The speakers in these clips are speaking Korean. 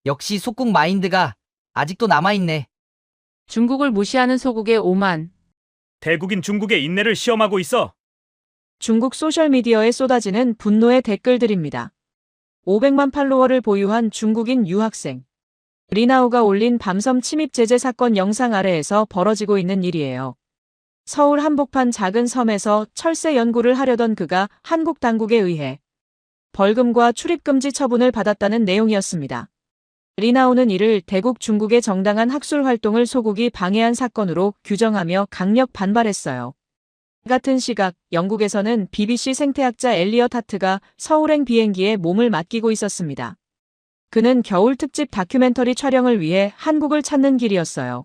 역시 속국 마인드가 아직도 남아있네. 중국을 무시하는 소국의 오만. 대국인 중국의 인내를 시험하고 있어. 중국 소셜미디어에 쏟아지는 분노의 댓글들입니다. 500만 팔로워를 보유한 중국인 유학생. 리나오가 올린 밤섬 침입 제재 사건 영상 아래에서 벌어지고 있는 일이에요. 서울 한복판 작은 섬에서 철새 연구를 하려던 그가 한국 당국에 의해 벌금과 출입금지 처분을 받았다는 내용이었습니다. 리나오는 이를 대국 중국의 정당한 학술 활동을 소국이 방해한 사건으로 규정하며 강력 반발했어요. 같은 시각 영국에서는 BBC 생태학자 엘리엇 하트가 서울행 비행기에 몸을 맡기고 있었습니다. 그는 겨울 특집 다큐멘터리 촬영을 위해 한국을 찾는 길이었어요.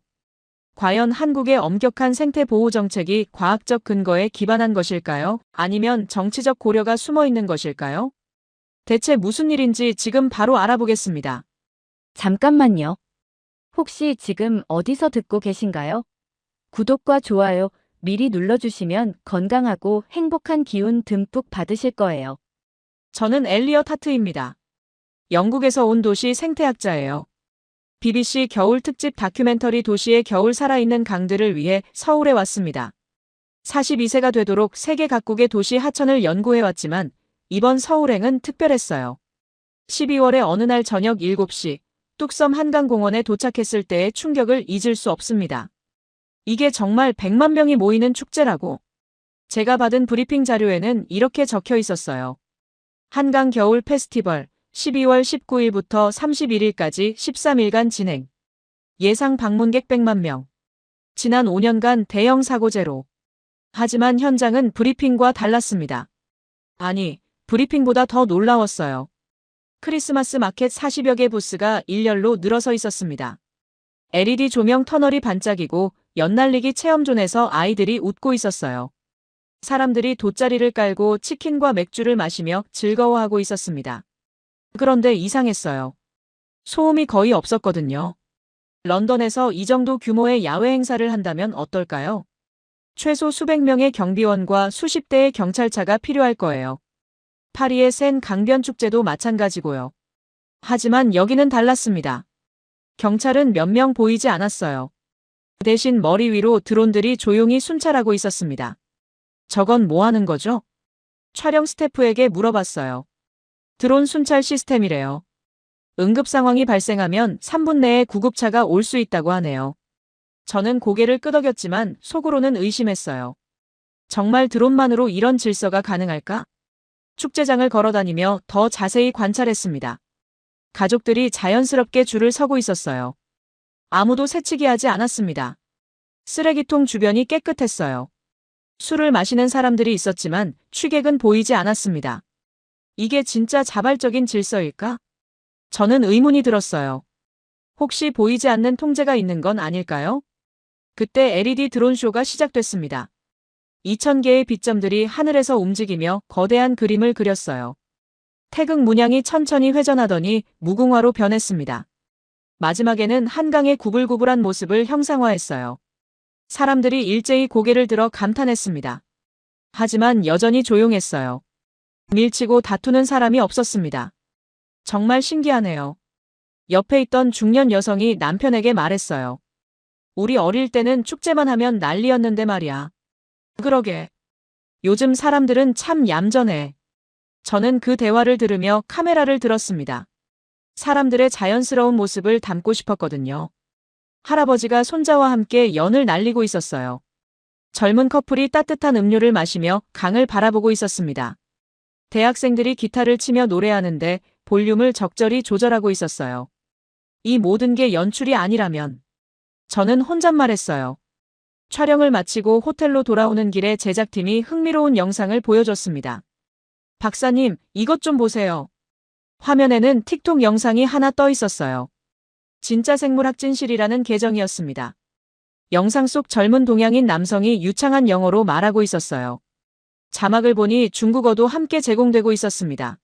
과연 한국의 엄격한 생태 보호 정책이 과학적 근거에 기반한 것일까요? 아니면 정치적 고려가 숨어 있는 것일까요? 대체 무슨 일인지 지금 바로 알아보겠습니다. 잠깐만요. 혹시 지금 어디서 듣고 계신가요? 구독과 좋아요 미리 눌러주시면 건강하고 행복한 기운 듬뿍 받으실 거예요. 저는 엘리엇 하트입니다. 영국에서 온 도시 생태학자예요. BBC 겨울 특집 다큐멘터리 도시의 겨울 살아있는 강들을 위해 서울에 왔습니다. 42세가 되도록 세계 각국의 도시 하천을 연구해왔지만 이번 서울행은 특별했어요. 12월의 어느 날 저녁 7시 뚝섬 한강공원에 도착했을 때의 충격을 잊을 수 없습니다. 이게 정말 100만 명이 모이는 축제라고. 제가 받은 브리핑 자료에는 이렇게 적혀 있었어요. 한강 겨울 페스티벌 12월 19일부터 31일까지 13일간 진행. 예상 방문객 100만 명. 지난 5년간 대형 사고 제로. 하지만 현장은 브리핑과 달랐습니다. 아니, 브리핑보다 더 놀라웠어요. 크리스마스 마켓 40여 개 부스가 일렬로 늘어서 있었습니다. LED 조명 터널이 반짝이고 연날리기 체험존에서 아이들이 웃고 있었어요. 사람들이 돗자리를 깔고 치킨과 맥주를 마시며 즐거워하고 있었습니다. 그런데 이상했어요. 소음이 거의 없었거든요. 런던에서 이 정도 규모의 야외 행사를 한다면 어떨까요? 최소 수백 명의 경비원과 수십 대의 경찰차가 필요할 거예요. 파리의 센 강변 축제도 마찬가지고요. 하지만 여기는 달랐습니다. 경찰은 몇 명 보이지 않았어요. 대신 머리 위로 드론들이 조용히 순찰하고 있었습니다. 저건 뭐 하는 거죠? 촬영 스태프에게 물어봤어요. 드론 순찰 시스템이래요. 응급 상황이 발생하면 3분 내에 구급차가 올 수 있다고 하네요. 저는 고개를 끄덕였지만 속으로는 의심했어요. 정말 드론만으로 이런 질서가 가능할까? 축제장을 걸어다니며 더 자세히 관찰했습니다. 가족들이 자연스럽게 줄을 서고 있었어요. 아무도 새치기하지 않았습니다. 쓰레기통 주변이 깨끗했어요. 술을 마시는 사람들이 있었지만 취객은 보이지 않았습니다. 이게 진짜 자발적인 질서일까? 저는 의문이 들었어요. 혹시 보이지 않는 통제가 있는 건 아닐까요? 그때 LED 드론쇼가 시작됐습니다. 2,000개의 빛점들이 하늘에서 움직이며 거대한 그림을 그렸어요. 태극 문양이 천천히 회전하더니 무궁화로 변했습니다. 마지막에는 한강의 구불구불한 모습을 형상화했어요. 사람들이 일제히 고개를 들어 감탄했습니다. 하지만 여전히 조용했어요. 밀치고 다투는 사람이 없었습니다. 정말 신기하네요. 옆에 있던 중년 여성이 남편에게 말했어요. 우리 어릴 때는 축제만 하면 난리였는데 말이야. 그러게. 요즘 사람들은 참 얌전해. 저는 그 대화를 들으며 카메라를 들었습니다. 사람들의 자연스러운 모습을 담고 싶었거든요. 할아버지가 손자와 함께 연을 날리고 있었어요. 젊은 커플이 따뜻한 음료를 마시며 강을 바라보고 있었습니다. 대학생들이 기타를 치며 노래하는데 볼륨을 적절히 조절하고 있었어요. 이 모든 게 연출이 아니라면. 저는 혼잣말했어요. 촬영을 마치고 호텔로 돌아오는 길에 제작팀이 흥미로운 영상을 보여줬습니다. 박사님, 이것 좀 보세요. 화면에는 틱톡 영상이 하나 떠 있었어요. 진짜 생물학진실이라는 계정이었습니다. 영상 속 젊은 동양인 남성이 유창한 영어로 말하고 있었어요. 자막을 보니 중국어도 함께 제공되고 있었습니다.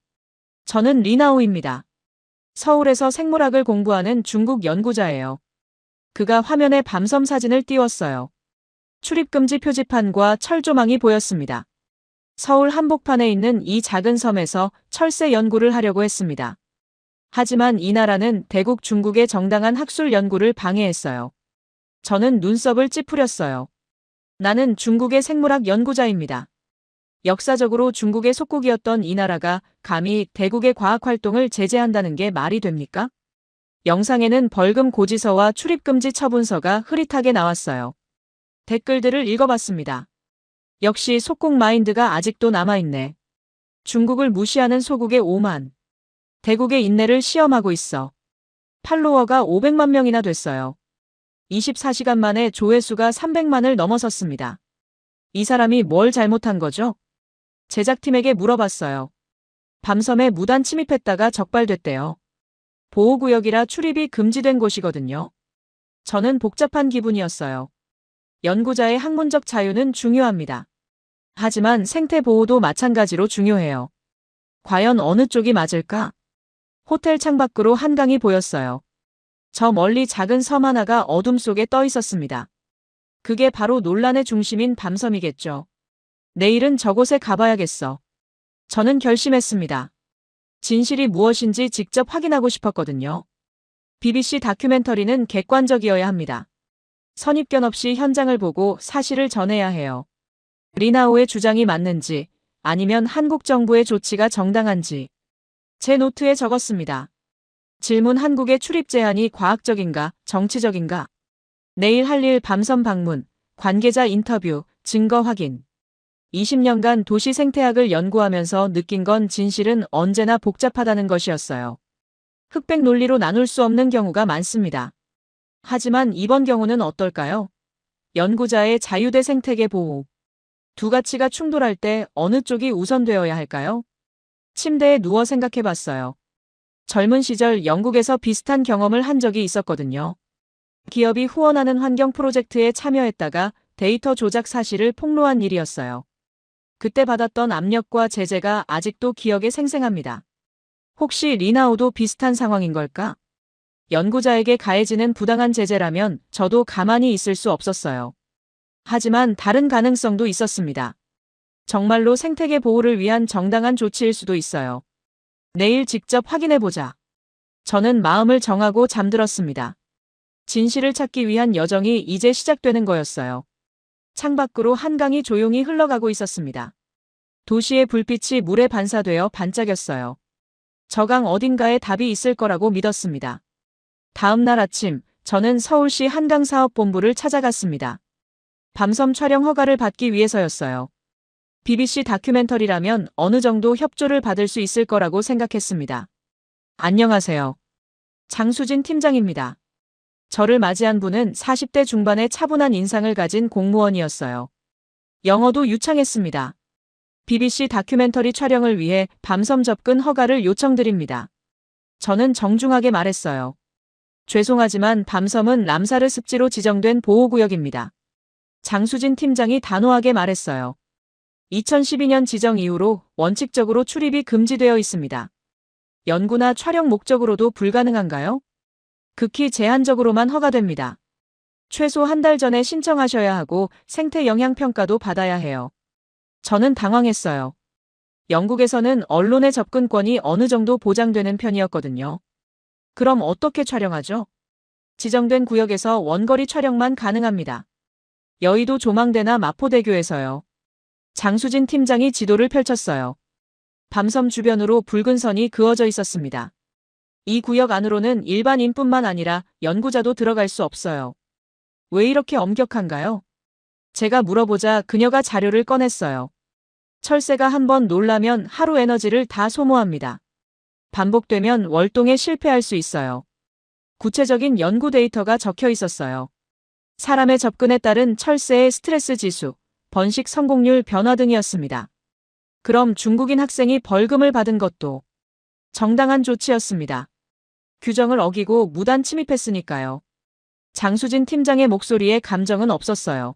저는 리나오입니다. 서울에서 생물학을 공부하는 중국 연구자예요. 그가 화면에 밤섬 사진을 띄웠어요. 출입금지 표지판과 철조망이 보였습니다. 서울 한복판에 있는 이 작은 섬에서 철새 연구를 하려고 했습니다. 하지만 이 나라는 대국 중국의 정당한 학술 연구를 방해했어요. 저는 눈썹을 찌푸렸어요. 나는 중국의 생물학 연구자입니다. 역사적으로 중국의 속국이었던 이 나라가 감히 대국의 과학 활동을 제재한다는 게 말이 됩니까? 영상에는 벌금 고지서와 출입금지 처분서가 흐릿하게 나왔어요. 댓글들을 읽어봤습니다. 역시 속국 마인드가 아직도 남아있네. 중국을 무시하는 소국의 오만. 대국의 인내를 시험하고 있어. 팔로워가 500만 명이나 됐어요. 24시간 만에 조회수가 300만을 넘어섰습니다. 이 사람이 뭘 잘못한 거죠? 제작팀에게 물어봤어요. 밤섬에 무단 침입했다가 적발됐대요. 보호구역이라 출입이 금지된 곳이거든요. 저는 복잡한 기분이었어요. 연구자의 학문적 자유는 중요합니다. 하지만 생태 보호도 마찬가지로 중요해요. 과연 어느 쪽이 맞을까? 호텔 창밖으로 한강이 보였어요. 저 멀리 작은 섬 하나가 어둠 속에 떠 있었습니다. 그게 바로 논란의 중심인 밤섬이겠죠. 내일은 저곳에 가봐야겠어. 저는 결심했습니다. 진실이 무엇인지 직접 확인하고 싶었거든요. BBC 다큐멘터리는 객관적이어야 합니다. 선입견 없이 현장을 보고 사실을 전해야 해요. 리나오의 주장이 맞는지 아니면 한국 정부의 조치가 정당한지 제 노트에 적었습니다. 질문: 한국의 출입 제한이 과학적인가, 정치적인가? 내일 할 일: 밤섬 방문, 관계자 인터뷰, 증거 확인. 20년간 도시 생태학을 연구하면서 느낀 건 진실은 언제나 복잡하다는 것이었어요. 흑백 논리로 나눌 수 없는 경우가 많습니다. 하지만 이번 경우는 어떨까요? 연구자의 자유 대 생태계 보호. 두 가치가 충돌할 때 어느 쪽이 우선되어야 할까요? 침대에 누워 생각해봤어요. 젊은 시절 영국에서 비슷한 경험을 한 적이 있었거든요. 기업이 후원하는 환경 프로젝트에 참여했다가 데이터 조작 사실을 폭로한 일이었어요. 그때 받았던 압력과 제재가 아직도 기억에 생생합니다. 혹시 리나오도 비슷한 상황인 걸까? 연구자에게 가해지는 부당한 제재라면 저도 가만히 있을 수 없었어요. 하지만 다른 가능성도 있었습니다. 정말로 생태계 보호를 위한 정당한 조치일 수도 있어요. 내일 직접 확인해보자. 저는 마음을 정하고 잠들었습니다. 진실을 찾기 위한 여정이 이제 시작되는 거였어요. 창밖으로 한강이 조용히 흘러가고 있었습니다. 도시의 불빛이 물에 반사되어 반짝였어요. 저 강 어딘가에 답이 있을 거라고 믿었습니다. 다음 날 아침, 저는 서울시 한강사업본부를 찾아갔습니다. 밤섬 촬영 허가를 받기 위해서였어요. BBC 다큐멘터리라면 어느 정도 협조를 받을 수 있을 거라고 생각했습니다. 안녕하세요. 장수진 팀장입니다. 저를 맞이한 분은 40대 중반의 차분한 인상을 가진 공무원이었어요. 영어도 유창했습니다. BBC 다큐멘터리 촬영을 위해 밤섬 접근 허가를 요청드립니다. 저는 정중하게 말했어요. 죄송하지만 밤섬은 람사르 습지로 지정된 보호구역입니다. 장수진 팀장이 단호하게 말했어요. 2012년 지정 이후로 원칙적으로 출입이 금지되어 있습니다. 연구나 촬영 목적으로도 불가능한가요? 극히 제한적으로만 허가됩니다. 최소 한 달 전에 신청하셔야 하고 생태 영향 평가도 받아야 해요. 저는 당황했어요. 영국에서는 언론의 접근권이 어느 정도 보장되는 편이었거든요. 그럼 어떻게 촬영하죠? 지정된 구역에서 원거리 촬영만 가능합니다. 여의도 조망대나 마포대교에서요. 장수진 팀장이 지도를 펼쳤어요. 밤섬 주변으로 붉은 선이 그어져 있었습니다. 이 구역 안으로는 일반인뿐만 아니라 연구자도 들어갈 수 없어요. 왜 이렇게 엄격한가요? 제가 물어보자 그녀가 자료를 꺼냈어요. 철새가 한번 놀라면 하루 에너지를 다 소모합니다. 반복되면 월동에 실패할 수 있어요. 구체적인 연구 데이터가 적혀 있었어요. 사람의 접근에 따른 철새의 스트레스 지수, 번식 성공률 변화 등이었습니다. 그럼 중국인 학생이 벌금을 받은 것도 정당한 조치였습니다. 규정을 어기고 무단 침입했으니까요. 장수진 팀장의 목소리에 감정은 없었어요.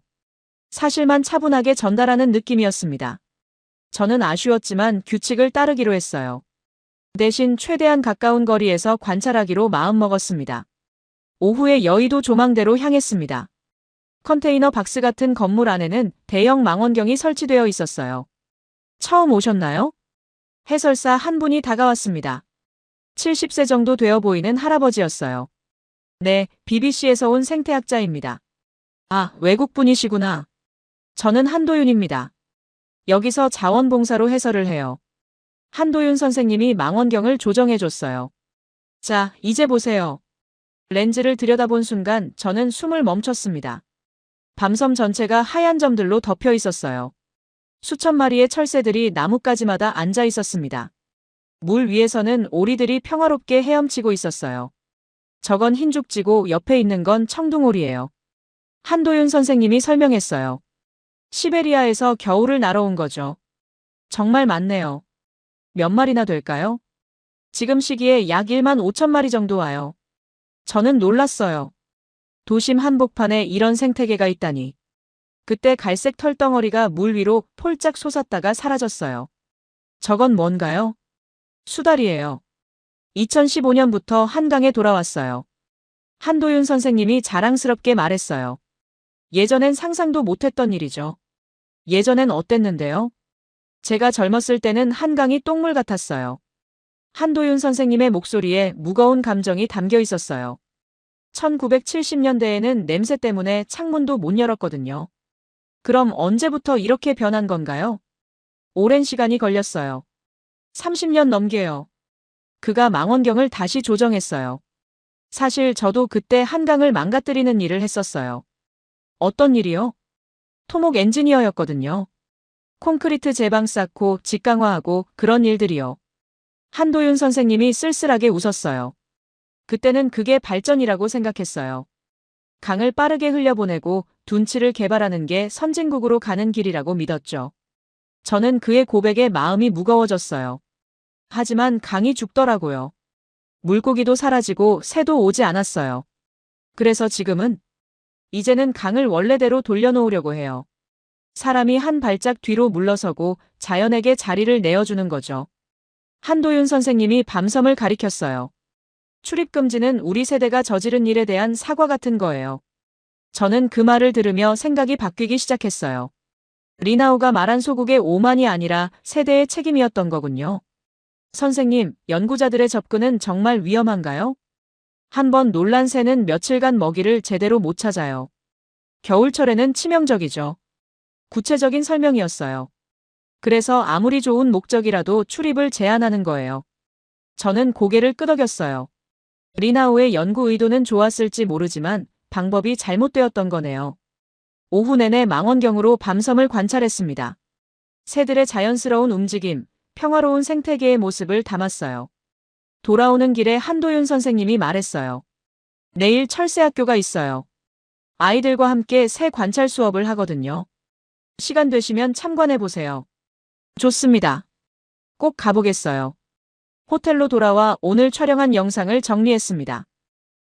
사실만 차분하게 전달하는 느낌이었습니다. 저는 아쉬웠지만 규칙을 따르기로 했어요. 대신 최대한 가까운 거리에서 관찰하기로 마음먹었습니다. 오후에 여의도 조망대로 향했습니다. 컨테이너 박스 같은 건물 안에는 대형 망원경이 설치되어 있었어요. 처음 오셨나요? 해설사 한 분이 다가왔습니다. 70세 정도 되어 보이는 할아버지였어요. 네, BBC에서 온 생태학자입니다. 아, 외국분이시구나. 저는 한도윤입니다. 여기서 자원봉사로 해설을 해요. 한도윤 선생님이 망원경을 조정해줬어요. 자, 이제 보세요. 렌즈를 들여다본 순간 저는 숨을 멈췄습니다. 밤섬 전체가 하얀 점들로 덮여 있었어요. 수천 마리의 철새들이 나뭇가지마다 앉아 있었습니다. 물 위에서는 오리들이 평화롭게 헤엄치고 있었어요. 저건 흰죽지고 옆에 있는 건 청둥오리예요. 한도윤 선생님이 설명했어요. 시베리아에서 겨울을 날아온 거죠. 정말 많네요. 몇 마리나 될까요? 지금 시기에 약 1만 5천 마리 정도 와요. 저는 놀랐어요. 도심 한복판에 이런 생태계가 있다니. 그때 갈색 털덩어리가 물 위로 폴짝 솟았다가 사라졌어요. 저건 뭔가요? 수달이에요. 2015년부터 한강에 돌아왔어요. 한도윤 선생님이 자랑스럽게 말했어요. 예전엔 상상도 못했던 일이죠. 예전엔 어땠는데요? 제가 젊었을 때는 한강이 똥물 같았어요. 한도윤 선생님의 목소리에 무거운 감정이 담겨 있었어요. 1970년대에는 냄새 때문에 창문도 못 열었거든요. 그럼 언제부터 이렇게 변한 건가요? 오랜 시간이 걸렸어요. 30년 넘게요. 그가 망원경을 다시 조정했어요. 사실 저도 그때 한강을 망가뜨리는 일을 했었어요. 어떤 일이요? 토목 엔지니어였거든요. 콘크리트 제방 쌓고 직강화하고 그런 일들이요. 한도윤 선생님이 쓸쓸하게 웃었어요. 그때는 그게 발전이라고 생각했어요. 강을 빠르게 흘려보내고 둔치를 개발하는 게 선진국으로 가는 길이라고 믿었죠. 저는 그의 고백에 마음이 무거워졌어요. 하지만 강이 죽더라고요. 물고기도 사라지고 새도 오지 않았어요. 그래서 지금은 이제는 강을 원래대로 돌려놓으려고 해요. 사람이 한 발짝 뒤로 물러서고 자연에게 자리를 내어주는 거죠. 한도윤 선생님이 밤섬을 가리켰어요. 출입금지는 우리 세대가 저지른 일에 대한 사과 같은 거예요. 저는 그 말을 들으며 생각이 바뀌기 시작했어요. 리나우가 말한 소국의 오만이 아니라 세대의 책임이었던 거군요. 선생님, 연구자들의 접근은 정말 위험한가요? 한번 놀란 새는 며칠간 먹이를 제대로 못 찾아요. 겨울철에는 치명적이죠. 구체적인 설명이었어요. 그래서 아무리 좋은 목적이라도 출입을 제한하는 거예요. 저는 고개를 끄덕였어요. 리나우의 연구 의도는 좋았을지 모르지만 방법이 잘못되었던 거네요. 오후 내내 망원경으로 밤섬을 관찰했습니다. 새들의 자연스러운 움직임, 평화로운 생태계의 모습을 담았어요. 돌아오는 길에 한도윤 선생님이 말했어요. 내일 철새학교가 있어요. 아이들과 함께 새 관찰 수업을 하거든요. 시간 되시면 참관해보세요. 좋습니다. 꼭 가보겠어요. 호텔로 돌아와 오늘 촬영한 영상을 정리했습니다.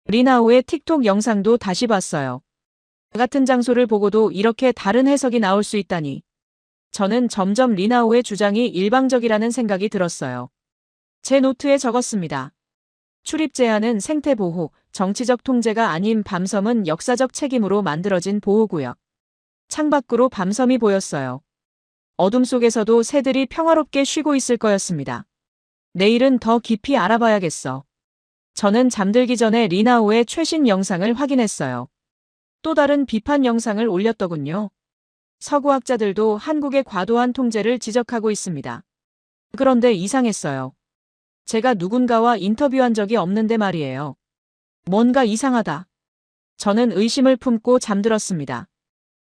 리나우의 틱톡 영상도 다시 봤어요. 같은 장소를 보고도 이렇게 다른 해석이 나올 수 있다니. 저는 점점 리나우의 주장이 일방적이라는 생각이 들었어요. 제 노트에 적었습니다. 출입 제한은 생태보호, 정치적 통제가 아닌 밤섬은 역사적 책임으로 만들어진 보호구역. 창밖으로 밤섬이 보였어요. 어둠 속에서도 새들이 평화롭게 쉬고 있을 거였습니다. 내일은 더 깊이 알아봐야겠어. 저는 잠들기 전에 리나우의 최신 영상을 확인했어요. 또 다른 비판 영상을 올렸더군요. 서구학자들도 한국의 과도한 통제를 지적하고 있습니다. 그런데 이상했어요. 제가 누군가와 인터뷰한 적이 없는데 말이에요. 뭔가 이상하다. 저는 의심을 품고 잠들었습니다.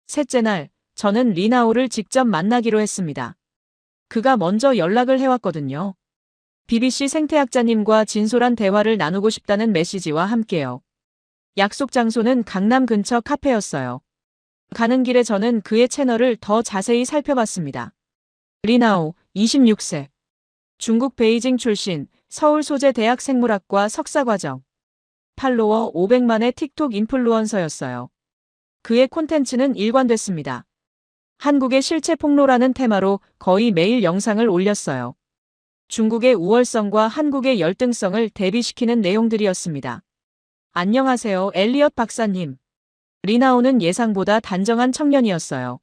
셋째 날, 저는 리나우를 직접 만나기로 했습니다. 그가 먼저 연락을 해왔거든요. BBC 생태학자님과 진솔한 대화를 나누고 싶다는 메시지와 함께요. 약속 장소는 강남 근처 카페였어요. 가는 길에 저는 그의 채널을 더 자세히 살펴봤습니다. 리나우, 26세. 중국 베이징 출신, 서울 소재 대학 생물학과 석사과정. 팔로워 500만의 틱톡 인플루언서였어요. 그의 콘텐츠는 일관됐습니다. 한국의 실체 폭로라는 테마로 거의 매일 영상을 올렸어요. 중국의 우월성과 한국의 열등성을 대비시키는 내용들이었습니다. 안녕하세요, 엘리엇 박사님. 리나우는 예상보다 단정한 청년이었어요.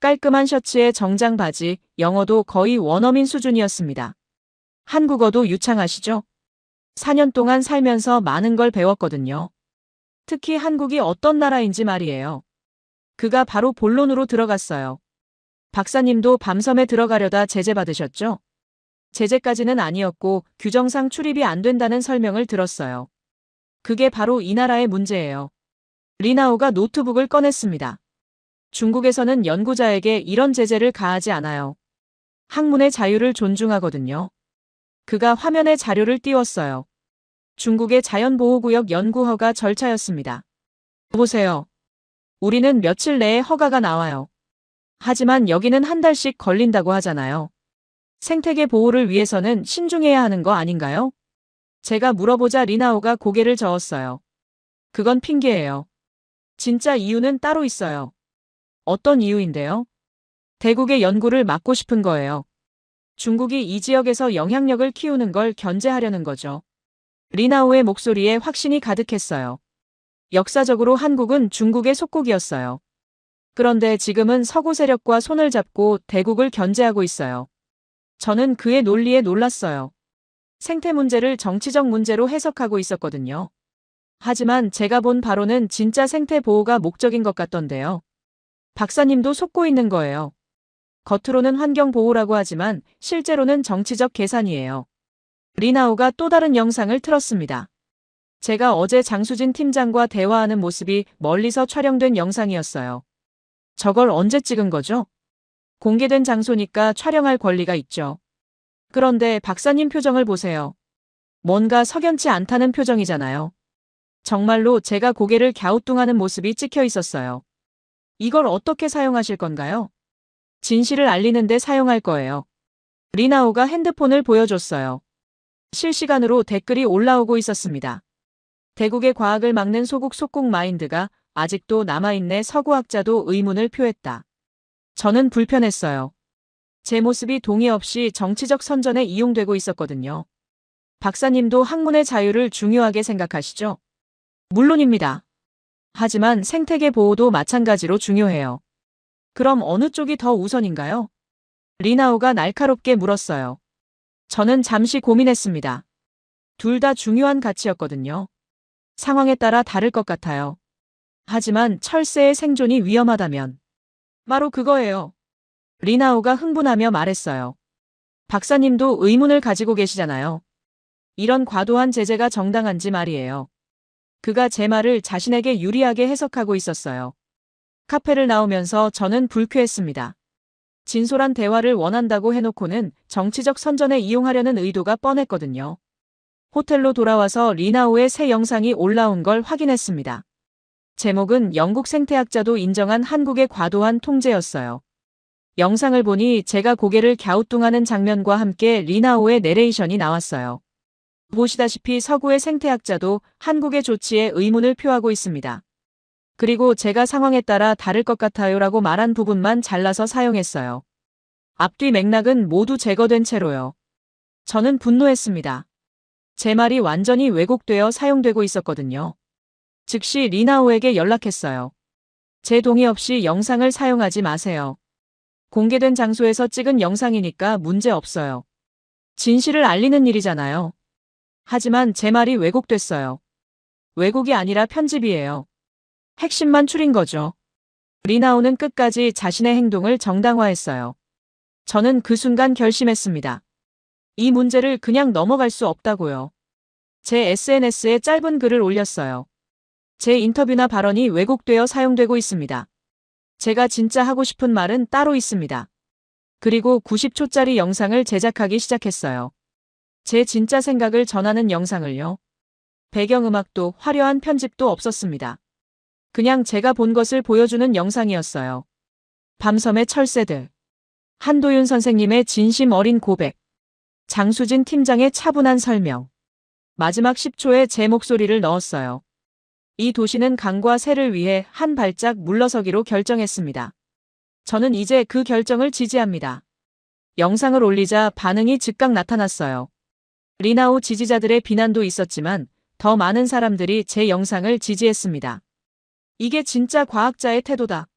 깔끔한 셔츠에 정장 바지, 영어도 거의 원어민 수준이었습니다. 한국어도 유창하시죠? 4년 동안 살면서 많은 걸 배웠거든요. 특히 한국이 어떤 나라인지 말이에요. 그가 바로 본론으로 들어갔어요. 박사님도 밤섬에 들어가려다 제재받으셨죠? 제재까지는 아니었고 규정상 출입이 안 된다는 설명을 들었어요. 그게 바로 이 나라의 문제예요. 리나오가 노트북을 꺼냈습니다. 중국에서는 연구자에게 이런 제재를 가하지 않아요. 학문의 자유를 존중하거든요. 그가 화면에 자료를 띄웠어요. 중국의 자연보호구역 연구허가 절차였습니다. 보세요. 우리는 며칠 내에 허가가 나와요. 하지만 여기는 한 달씩 걸린다고 하잖아요. 생태계 보호를 위해서는 신중해야 하는 거 아닌가요? 제가 물어보자 리나오가 고개를 저었어요. 그건 핑계예요. 진짜 이유는 따로 있어요. 어떤 이유인데요? 대국의 연구를 막고 싶은 거예요. 중국이 이 지역에서 영향력을 키우는 걸 견제하려는 거죠. 리나오의 목소리에 확신이 가득했어요. 역사적으로 한국은 중국의 속국이었어요. 그런데 지금은 서구 세력과 손을 잡고 대국을 견제하고 있어요. 저는 그의 논리에 놀랐어요. 생태 문제를 정치적 문제로 해석하고 있었거든요. 하지만 제가 본 바로는 진짜 생태 보호가 목적인 것 같던데요. 박사님도 속고 있는 거예요. 겉으로는 환경 보호라고 하지만 실제로는 정치적 계산이에요. 리나오가 또 다른 영상을 틀었습니다. 제가 어제 장수진 팀장과 대화하는 모습이 멀리서 촬영된 영상이었어요. 저걸 언제 찍은 거죠? 공개된 장소니까 촬영할 권리가 있죠. 그런데 박사님 표정을 보세요. 뭔가 석연치 않다는 표정이잖아요. 정말로 제가 고개를 갸우뚱하는 모습이 찍혀 있었어요. 이걸 어떻게 사용하실 건가요? 진실을 알리는데 사용할 거예요. 리나오가 핸드폰을 보여줬어요. 실시간으로 댓글이 올라오고 있었습니다. 대국의 과학을 막는 소국 속국 마인드가 아직도 남아있네. 서구학자도 의문을 표했다. 저는 불편했어요. 제 모습이 동의 없이 정치적 선전에 이용되고 있었거든요. 박사님도 학문의 자유를 중요하게 생각하시죠? 물론입니다. 하지만 생태계 보호도 마찬가지로 중요해요. 그럼 어느 쪽이 더 우선인가요? 리나오가 날카롭게 물었어요. 저는 잠시 고민했습니다. 둘 다 중요한 가치였거든요. 상황에 따라 다를 것 같아요. 하지만 철새의 생존이 위험하다면 바로 그거예요. 리나오가 흥분하며 말했어요. 박사님도 의문을 가지고 계시잖아요. 이런 과도한 제재가 정당한지 말이에요. 그가 제 말을 자신에게 유리하게 해석하고 있었어요. 카페를 나오면서 저는 불쾌했습니다. 진솔한 대화를 원한다고 해놓고는 정치적 선전에 이용하려는 의도가 뻔했거든요. 호텔로 돌아와서 리나오의 새 영상이 올라온 걸 확인했습니다. 제목은 영국 생태학자도 인정한 한국의 과도한 통제였어요. 영상을 보니 제가 고개를 갸우뚱하는 장면과 함께 리나오의 내레이션이 나왔어요. 보시다시피 서구의 생태학자도 한국의 조치에 의문을 표하고 있습니다. 그리고 제가 상황에 따라 다를 것 같아요 라고 말한 부분만 잘라서 사용했어요. 앞뒤 맥락은 모두 제거된 채로요. 저는 분노했습니다. 제 말이 완전히 왜곡되어 사용되고 있었거든요. 즉시 리나오에게 연락했어요. 제 동의 없이 영상을 사용하지 마세요. 공개된 장소에서 찍은 영상이니까 문제 없어요. 진실을 알리는 일이잖아요. 하지만 제 말이 왜곡됐어요. 왜곡이 아니라 편집이에요. 핵심만 추린 거죠. 리나오는 끝까지 자신의 행동을 정당화했어요. 저는 그 순간 결심했습니다. 이 문제를 그냥 넘어갈 수 없다고요. 제 SNS에 짧은 글을 올렸어요. 제 인터뷰나 발언이 왜곡되어 사용되고 있습니다. 제가 진짜 하고 싶은 말은 따로 있습니다. 그리고 90초짜리 영상을 제작하기 시작했어요. 제 진짜 생각을 전하는 영상을요. 배경음악도 화려한 편집도 없었습니다. 그냥 제가 본 것을 보여주는 영상이었어요. 밤섬의 철새들. 한도윤 선생님의 진심 어린 고백. 장수진 팀장의 차분한 설명. 마지막 10초에 제 목소리를 넣었어요. 이 도시는 강과 새를 위해 한 발짝 물러서기로 결정했습니다. 저는 이제 그 결정을 지지합니다. 영상을 올리자 반응이 즉각 나타났어요. 리나오 지지자들의 비난도 있었지만 더 많은 사람들이 제 영상을 지지했습니다. 이게 진짜 과학자의 태도다.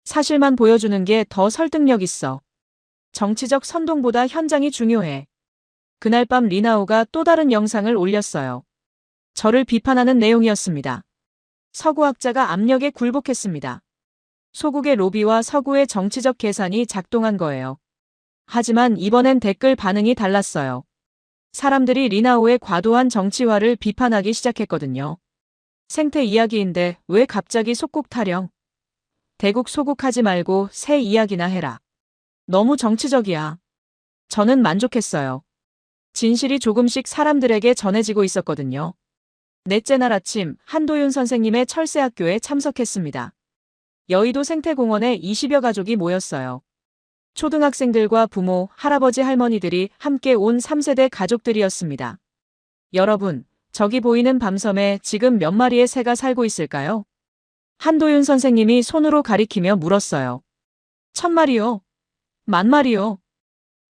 사실만 보여주는 게 더 설득력 있어. 정치적 선동보다 현장이 중요해. 그날 밤 리나오가 또 다른 영상을 올렸어요. 저를 비판하는 내용이었습니다. 서구학자가 압력에 굴복했습니다. 소국의 로비와 서구의 정치적 계산이 작동한 거예요. 하지만 이번엔 댓글 반응이 달랐어요. 사람들이 리나오의 과도한 정치화를 비판하기 시작했거든요. 생태 이야기인데 왜 갑자기 속국 타령? 대국 소국하지 말고 새 이야기나 해라. 너무 정치적이야. 저는 만족했어요. 진실이 조금씩 사람들에게 전해지고 있었거든요. 넷째 날 아침 한도윤 선생님의 철새학교에 참석했습니다. 여의도 생태공원에 20여 가족이 모였어요. 초등학생들과 부모, 할아버지, 할머니들이 함께 온 3세대 가족들이었습니다. 여러분, 저기 보이는 밤섬에 지금 몇 마리의 새가 살고 있을까요? 한도윤 선생님이 손으로 가리키며 물었어요. 1000마리요? 10,000마리요?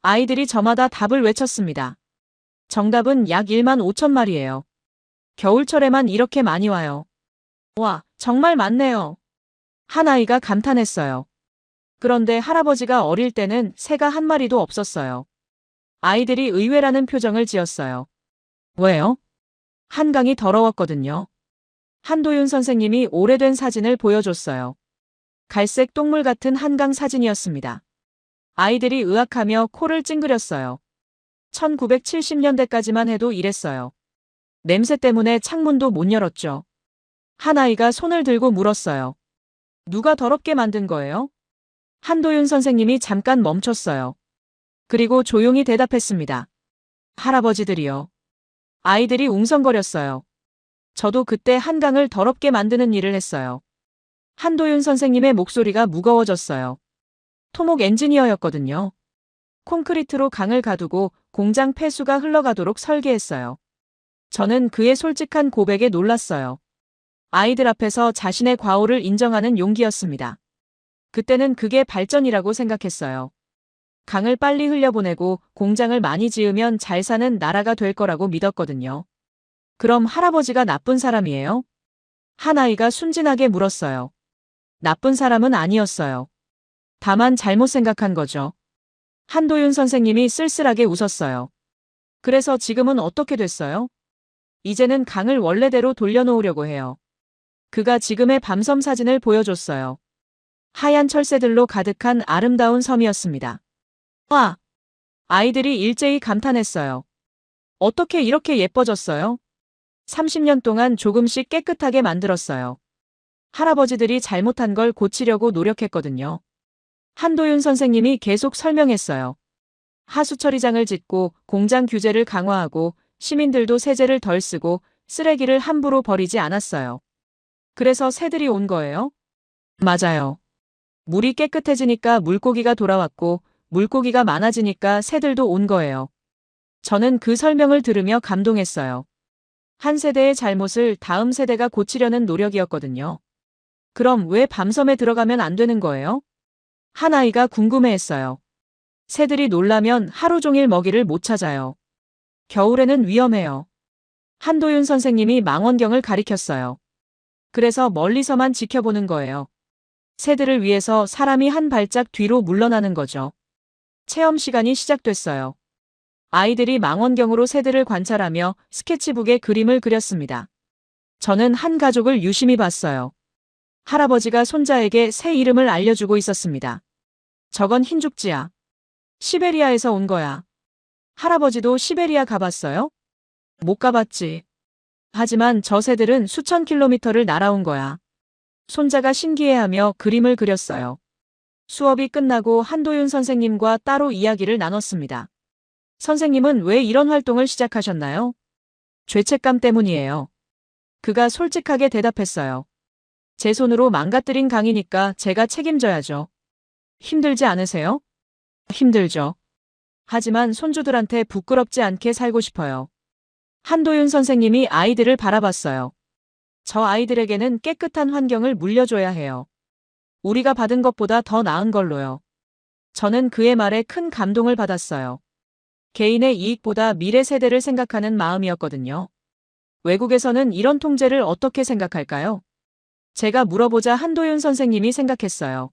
아이들이 저마다 답을 외쳤습니다. 정답은 약 1만 5천 마리예요. 겨울철에만 이렇게 많이 와요. 와, 정말 많네요. 한 아이가 감탄했어요. 그런데 할아버지가 어릴 때는 새가 한 마리도 없었어요. 아이들이 의외라는 표정을 지었어요. 왜요? 한강이 더러웠거든요. 한도윤 선생님이 오래된 사진을 보여줬어요. 갈색 똥물 같은 한강 사진이었습니다. 아이들이 의학하며 코를 찡그렸어요. 1970년대까지만 해도 이랬어요. 냄새 때문에 창문도 못 열었죠. 한 아이가 손을 들고 물었어요. 누가 더럽게 만든 거예요? 한도윤 선생님이 잠깐 멈췄어요. 그리고 조용히 대답했습니다. 할아버지들이요. 아이들이 웅성거렸어요. 저도 그때 한강을 더럽게 만드는 일을 했어요. 한도윤 선생님의 목소리가 무거워졌어요. 토목 엔지니어였거든요. 콘크리트로 강을 가두고 공장 폐수가 흘러가도록 설계했어요. 저는 그의 솔직한 고백에 놀랐어요. 아이들 앞에서 자신의 과오를 인정하는 용기였습니다. 그때는 그게 발전이라고 생각했어요. 강을 빨리 흘려보내고 공장을 많이 지으면 잘 사는 나라가 될 거라고 믿었거든요. 그럼 할아버지가 나쁜 사람이에요? 한 아이가 순진하게 물었어요. 나쁜 사람은 아니었어요. 다만 잘못 생각한 거죠. 한도윤 선생님이 쓸쓸하게 웃었어요. 그래서 지금은 어떻게 됐어요? 이제는 강을 원래대로 돌려놓으려고 해요. 그가 지금의 밤섬 사진을 보여줬어요. 하얀 철새들로 가득한 아름다운 섬이었습니다. 와! 아이들이 일제히 감탄했어요. 어떻게 이렇게 예뻐졌어요? 30년 동안 조금씩 깨끗하게 만들었어요. 할아버지들이 잘못한 걸 고치려고 노력했거든요. 한도윤 선생님이 계속 설명했어요. 하수 처리장을 짓고 공장 규제를 강화하고 시민들도 세제를 덜 쓰고 쓰레기를 함부로 버리지 않았어요. 그래서 새들이 온 거예요? 맞아요. 물이 깨끗해지니까 물고기가 돌아왔고 물고기가 많아지니까 새들도 온 거예요. 저는 그 설명을 들으며 감동했어요. 한 세대의 잘못을 다음 세대가 고치려는 노력이었거든요. 그럼 왜 밤섬에 들어가면 안 되는 거예요? 한 아이가 궁금해했어요. 새들이 놀라면 하루 종일 먹이를 못 찾아요. 겨울에는 위험해요. 한도윤 선생님이 망원경을 가리켰어요. 그래서 멀리서만 지켜보는 거예요. 새들을 위해서 사람이 한 발짝 뒤로 물러나는 거죠. 체험 시간이 시작됐어요. 아이들이 망원경으로 새들을 관찰하며 스케치북에 그림을 그렸습니다. 저는 한 가족을 유심히 봤어요. 할아버지가 손자에게 새 이름을 알려주고 있었습니다. 저건 흰죽지야. 시베리아에서 온 거야. 할아버지도 시베리아 가봤어요? 못 가봤지. 하지만 저 새들은 수천 킬로미터를 날아온 거야. 손자가 신기해하며 그림을 그렸어요. 수업이 끝나고 한도윤 선생님과 따로 이야기를 나눴습니다. 선생님은 왜 이런 활동을 시작하셨나요? 죄책감 때문이에요. 그가 솔직하게 대답했어요. 제 손으로 망가뜨린 강이니까 제가 책임져야죠. 힘들지 않으세요? 힘들죠. 하지만 손주들한테 부끄럽지 않게 살고 싶어요. 한도윤 선생님이 아이들을 바라봤어요. 저 아이들에게는 깨끗한 환경을 물려줘야 해요. 우리가 받은 것보다 더 나은 걸로요. 저는 그의 말에 큰 감동을 받았어요. 개인의 이익보다 미래 세대를 생각하는 마음이었거든요. 외국에서는 이런 통제를 어떻게 생각할까요? 제가 물어보자 한도윤 선생님이 생각했어요.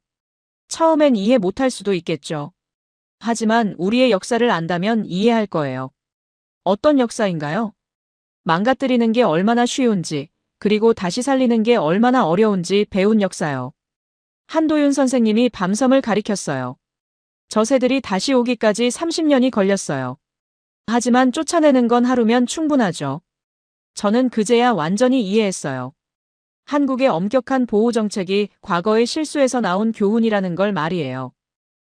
처음엔 이해 못할 수도 있겠죠. 하지만 우리의 역사를 안다면 이해할 거예요. 어떤 역사인가요? 망가뜨리는 게 얼마나 쉬운지, 그리고 다시 살리는 게 얼마나 어려운지 배운 역사요. 한도윤 선생님이 밤섬을 가리켰어요. 저 새들이 다시 오기까지 30년이 걸렸어요. 하지만 쫓아내는 건 하루면 충분하죠. 저는 그제야 완전히 이해했어요. 한국의 엄격한 보호 정책이 과거의 실수에서 나온 교훈이라는 걸 말이에요.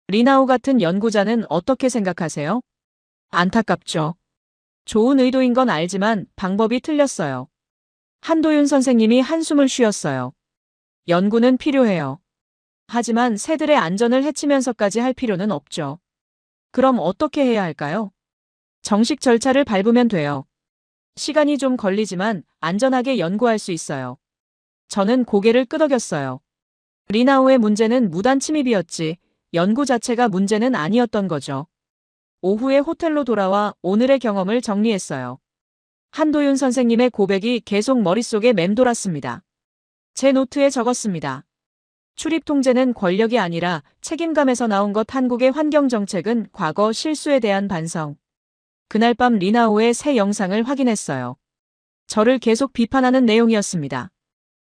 리나우 같은 연구자는 어떻게 생각하세요? 안타깝죠. 좋은 의도인 건 알지만 방법이 틀렸어요. 한도윤 선생님이 한숨을 쉬었어요. 연구는 필요해요. 하지만 새들의 안전을 해치면서까지 할 필요는 없죠. 그럼 어떻게 해야 할까요? 정식 절차를 밟으면 돼요. 시간이 좀 걸리지만 안전하게 연구할 수 있어요. 저는 고개를 끄덕였어요. 리나우의 문제는 무단 침입이었지, 연구 자체가 문제는 아니었던 거죠. 오후에 호텔로 돌아와 오늘의 경험을 정리했어요. 한도윤 선생님의 고백이 계속 머릿속에 맴돌았습니다. 제 노트에 적었습니다. 출입 통제는 권력이 아니라 책임감에서 나온 것. 한국의 환경정책은 과거 실수에 대한 반성. 그날 밤 리나우의 새 영상을 확인했어요. 저를 계속 비판하는 내용이었습니다.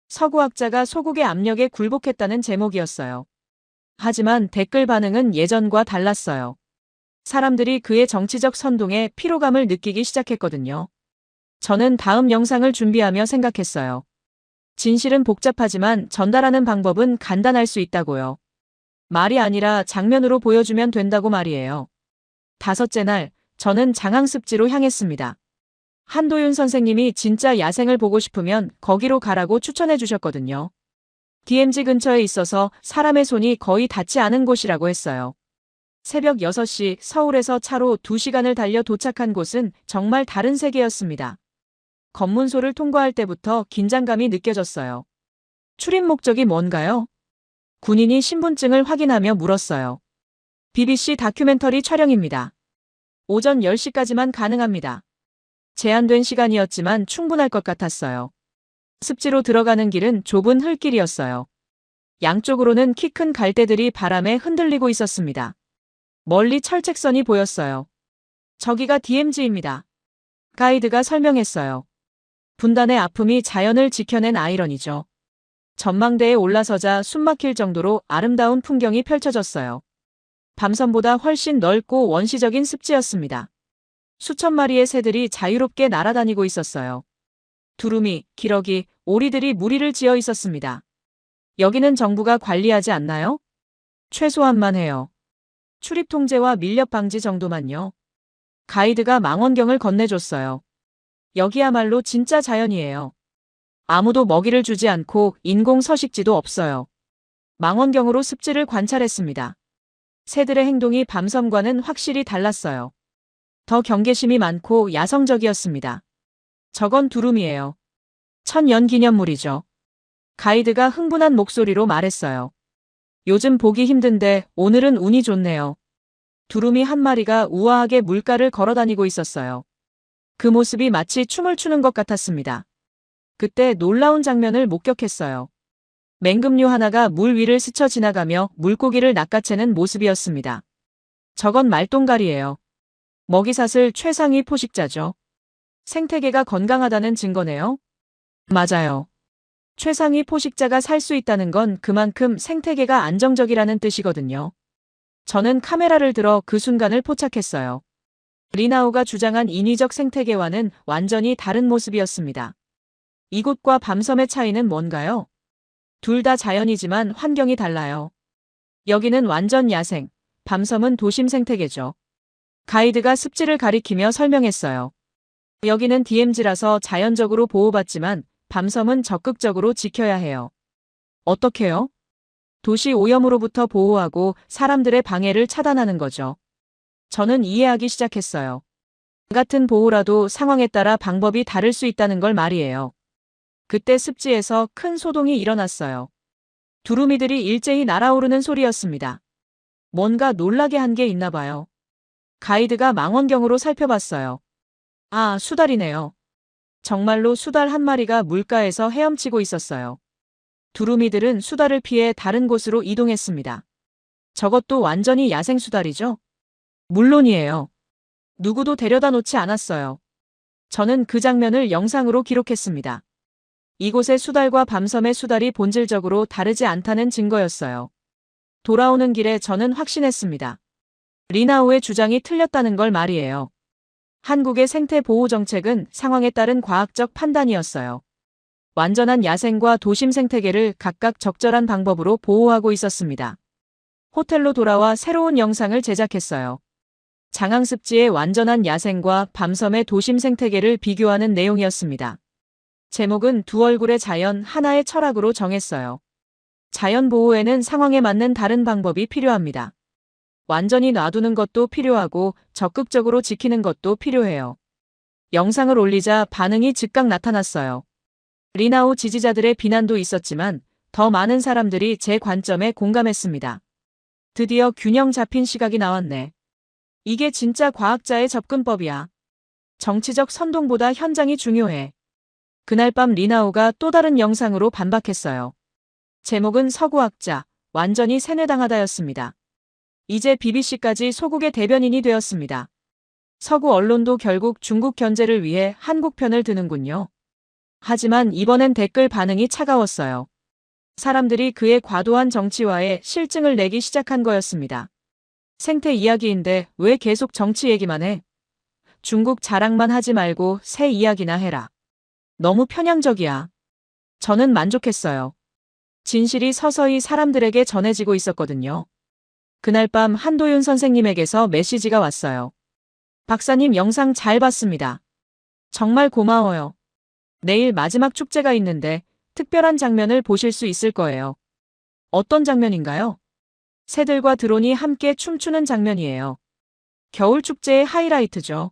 서구학자가 소국의 압력에 굴복했다는 제목이었어요. 하지만 댓글 반응은 예전과 달랐어요. 사람들이 그의 정치적 선동에 피로감을 느끼기 시작했거든요. 저는 다음 영상을 준비하며 생각했어요. 진실은 복잡하지만 전달하는 방법은 간단할 수 있다고요. 말이 아니라 장면으로 보여주면 된다고 말이에요. 5째 날, 저는 장항습지로 향했습니다. 한도윤 선생님이 진짜 야생을 보고 싶으면 거기로 가라고 추천해 주셨거든요. DMZ 근처에 있어서 사람의 손이 거의 닿지 않은 곳이라고 했어요. 새벽 6시 서울에서 차로 2시간을 달려 도착한 곳은 정말 다른 세계였습니다. 검문소를 통과할 때부터 긴장감이 느껴졌어요. 출입 목적이 뭔가요? 군인이 신분증을 확인하며 물었어요. BBC 다큐멘터리 촬영입니다. 오전 10시까지만 가능합니다. 제한된 시간이었지만 충분할 것 같았어요. 습지로 들어가는 길은 좁은 흙길이었어요. 양쪽으로는 키 큰 갈대들이 바람에 흔들리고 있었습니다. 멀리 철책선이 보였어요. 저기가 DMZ입니다. 가이드가 설명했어요. 분단의 아픔이 자연을 지켜낸 아이러니죠. 전망대에 올라서자 숨막힐 정도로 아름다운 풍경이 펼쳐졌어요. 밤섬보다 훨씬 넓고 원시적인 습지였습니다. 수천 마리의 새들이 자유롭게 날아다니고 있었어요. 두루미, 기러기, 오리들이 무리를 지어 있었습니다. 여기는 정부가 관리하지 않나요? 최소한만 해요. 출입 통제와 밀렵 방지 정도만요. 가이드가 망원경을 건네줬어요. 여기야말로 진짜 자연이에요. 아무도 먹이를 주지 않고 인공 서식지도 없어요. 망원경으로 습지를 관찰했습니다. 새들의 행동이 밤섬과는 확실히 달랐어요. 더 경계심이 많고 야성적이었습니다. 저건 두루미예요. 천연 기념물이죠. 가이드가 흥분한 목소리로 말했어요. 요즘 보기 힘든데 오늘은 운이 좋네요. 두루미 한 마리가 우아하게 물가를 걸어다니고 있었어요. 그 모습이 마치 춤을 추는 것 같았습니다. 그때 놀라운 장면을 목격했어요. 맹금류 하나가 물 위를 스쳐 지나가며 물고기를 낚아채는 모습이었습니다. 저건 말똥갈이에요. 먹이사슬 최상위 포식자죠. 생태계가 건강하다는 증거네요. 맞아요. 최상위 포식자가 살 수 있다는 건 그만큼 생태계가 안정적이라는 뜻이거든요. 저는 카메라를 들어 그 순간을 포착했어요. 리나우가 주장한 인위적 생태계와는 완전히 다른 모습이었습니다. 이곳과 밤섬의 차이는 뭔가요? 둘 다 자연이지만 환경이 달라요. 여기는 완전 야생, 밤섬은 도심 생태계죠. 가이드가 습지를 가리키며 설명했어요. 여기는 DMZ라서 자연적으로 보호받지만 밤섬은 적극적으로 지켜야 해요. 어떻게요? 도시 오염으로부터 보호하고 사람들의 방해를 차단하는 거죠. 저는 이해하기 시작했어요. 같은 보호라도 상황에 따라 방법이 다를 수 있다는 걸 말이에요. 그때 습지에서 큰 소동이 일어났어요. 두루미들이 일제히 날아오르는 소리였습니다. 뭔가 놀라게 한 게 있나 봐요. 가이드가 망원경으로 살펴봤어요. 아, 수달이네요. 정말로 수달 한 마리가 물가에서 헤엄치고 있었어요. 두루미들은 수달을 피해 다른 곳으로 이동했습니다. 저것도 완전히 야생 수달이죠? 물론이에요. 누구도 데려다 놓지 않았어요. 저는 그 장면을 영상으로 기록했습니다. 이곳의 수달과 밤섬의 수달이 본질적으로 다르지 않다는 증거였어요. 돌아오는 길에 저는 확신했습니다. 리나우의 주장이 틀렸다는 걸 말이에요. 한국의 생태 보호 정책은 상황에 따른 과학적 판단이었어요. 완전한 야생과 도심 생태계를 각각 적절한 방법으로 보호하고 있었습니다. 호텔로 돌아와 새로운 영상을 제작했어요. 장항습지의 완전한 야생과 밤섬의 도심 생태계를 비교하는 내용이었습니다. 제목은 두 얼굴의 자연, 하나의 철학으로 정했어요. 자연 보호에는 상황에 맞는 다른 방법이 필요합니다. 완전히 놔두는 것도 필요하고 적극적으로 지키는 것도 필요해요. 영상을 올리자 반응이 즉각 나타났어요. 리나우 지지자들의 비난도 있었지만 더 많은 사람들이 제 관점에 공감했습니다. 드디어 균형 잡힌 시각이 나왔네. 이게 진짜 과학자의 접근법이야. 정치적 선동보다 현장이 중요해. 그날 밤 리나우가 또 다른 영상으로 반박했어요. 제목은 서구학자, 완전히 세뇌당하다였습니다. 이제 BBC까지 소국의 대변인이 되었습니다. 서구 언론도 결국 중국 견제를 위해 한국 편을 드는군요. 하지만 이번엔 댓글 반응이 차가웠어요. 사람들이 그의 과도한 정치화에 실증을 내기 시작한 거였습니다. 생태 이야기인데 왜 계속 정치 얘기만 해? 중국 자랑만 하지 말고 새 이야기나 해라. 너무 편향적이야. 저는 만족했어요. 진실이 서서히 사람들에게 전해지고 있었거든요. 그날 밤 한도윤 선생님에게서 메시지가 왔어요. 박사님 영상 잘 봤습니다. 정말 고마워요. 내일 마지막 축제가 있는데 특별한 장면을 보실 수 있을 거예요. 어떤 장면인가요? 새들과 드론이 함께 춤추는 장면이에요. 겨울 축제의 하이라이트죠.